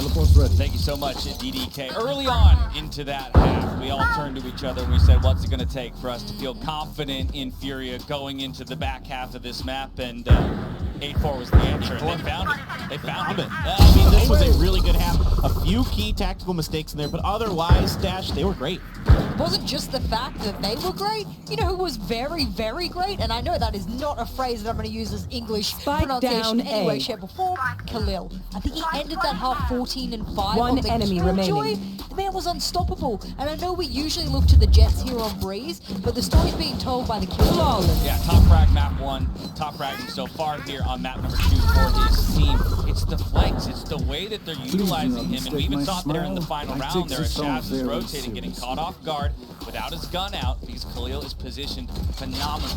Teleport's ready. Thank you so much, DDK. Early on into that half, we all turned to each other and we said, what's it going to take for us to feel confident in Furia going into the back half of this map? And 8-4 was the answer, and they found it. They found it. I mean, this was a really good half. A few key tactical mistakes in there, but otherwise, Dash, they were great. It wasn't just the fact that they were great. You know who was very, very great? And I know that is not a phrase that I'm going to use as English pronunciation in any way, shape, or form. Khalil. I think he ended that half 14-5. One enemy remaining. The man was unstoppable. And I know we usually look to the Jets here on Breeze, but the story's being told by the Killjoy. Yeah, top frag map 1, top fragging so far here on map number 2 for his team. It's the flanks, it's the way that they're utilizing him, and we even saw it there in the final round there as Shavs is rotating, getting caught off guard without his gun out because Khalil is positioned phenomenally.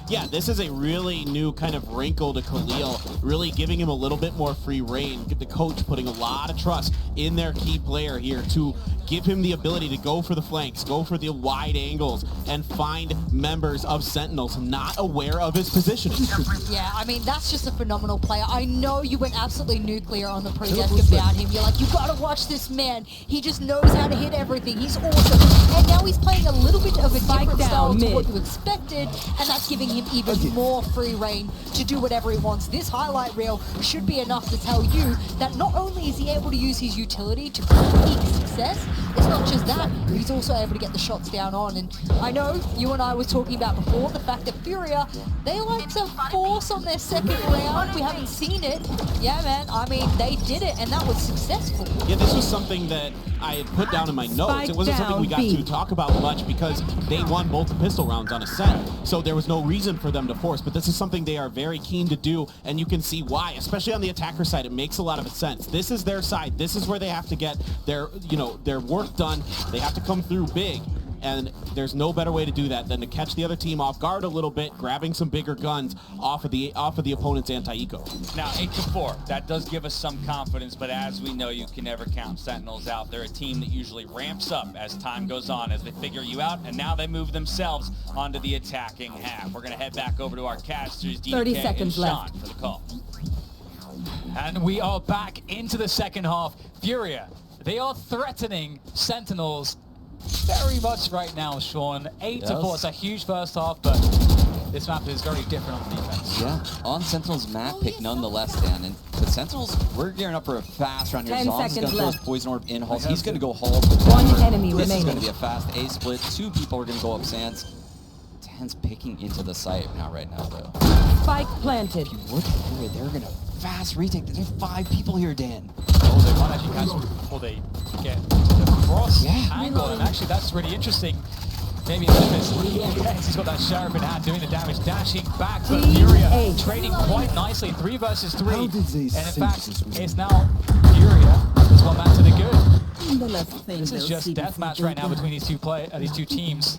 Yeah, this is a really new kind of wrinkle to Khalil, really giving him a little bit more free reign. The coach putting a lot of trust in their key player here to give him the ability to go for the flanks, go for the wide angles, and find members of Sentinels not aware of his positioning. Yeah, I mean, that's just a phenomenal player. I know you went absolutely nuclear on the pre-desk about him. You're like, you gotta watch this man. He just knows how to hit everything. He's awesome. And now he's playing a little bit of a different style to what you expected, and that's giving him even more free reign to do whatever he wants. This highlight reel should be enough to tell you that not only is he able to use his utility to peak success, it's not just that, but he's also able to get the shots down on. And I know you and I were talking about before the fact that Furia, they like to force on their second round. We haven't seen it. Yeah, man, I mean, they did it, and that was successful. Yeah, this was something that I had put down in my notes. It wasn't something we got to talk about much because they won both the pistol rounds on Ascent, so there was no reason for them to force, but this is something they are very keen to do, and you can see why, especially on the attacker side. It makes a lot of sense. This is their side. This is where they have to get their, their work done. They have to come through big, and there's no better way to do that than to catch the other team off guard a little bit, grabbing some bigger guns off of the opponent's anti-eco. Now 8-4, that does give us some confidence, but as we know, you can never count Sentinels out. They're a team that usually ramps up as time goes on, as they figure you out, and now they move themselves onto the attacking half. We're gonna head back over to our casters, DK 30 seconds and Sean, left for the call. And we are back into the second half. Furia, they are threatening Sentinels very much right now, Sean. 8-4, it's a huge first half, but this map is very different on defense. Yeah, on Sentinel's map pick nonetheless, Dan. And the Sentinels, we're gearing up for a fast round here. 10 Zom's seconds gonna throw left. his Poison Orb in Halls. He's gonna go Halls with One Dapper. enemy This is remaining. gonna be a fast A split. 2 people are gonna go up Sands. 10's picking into the site right now, though. Spike planted. Look at Furia, they're gonna fast retake. There's 5 people here, Dan. Oh, they might actually catch them before they get the cross angle, and actually that's really interesting. Maybe yes, he's got that Sheriff in hand doing the damage, dashing back, but Furia trading quite nicely, 3 versus 3. And in fact, it's now Furia that's one man to the good. This is just deathmatch right now between these two teams.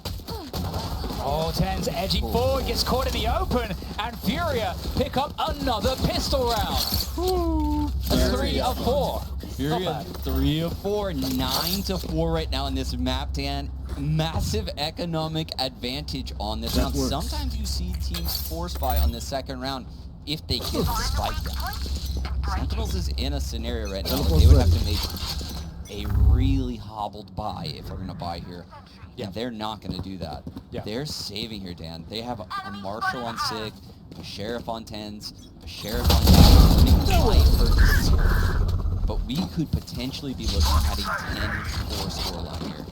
Oh, 10's edging forward, gets caught in the open, and Furia pick up another pistol round. Ooh, 3 of 4. Furia 3 of 4, 9-4 right now in this map, Dan. Massive economic advantage on this round. Sometimes you see teams force buy on the second round if they get the spike down. Sentinels is in a scenario right now where they would have to make a really hobbled buy if we're going to buy here. Yeah, they're not going to do that. Yeah. They're saving here, Dan. They have a Marshal on Sig, a Sheriff on 10s, a Sheriff on 10s, but we could potentially be looking at a 10-4 scoreline here.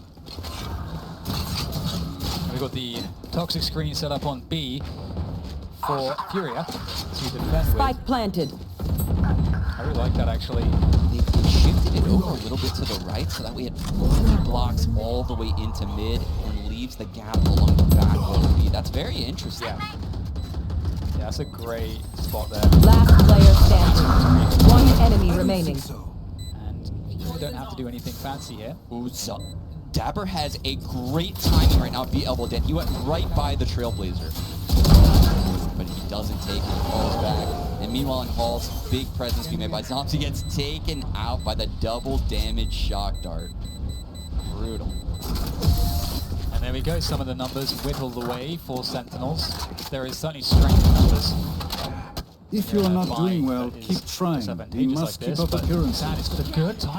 We've got the toxic screen set up on B for Furia to defend Spike with. planted. I really like that, actually. They shifted it over a little bit to the right so that way it fully blocks all the way into mid and leaves the gap along the back wall of B. That's very interesting. Yeah, that's a great spot there. Last player standing. One enemy remaining. And you don't have to do anything fancy here. Ooh, so Dapper has a great timing right now to be elbowed in. He went right by the Trailblazer. But he doesn't take it, falls back. And meanwhile in Halls, big presence being made by Zombs. He gets taken out by the double damage shock dart. Brutal. And there we go, some of the numbers whittled away for Sentinels. There is certainly strength in numbers. If you are not doing well, keep trying. You must keep up appearances. Sad, it's got a good time.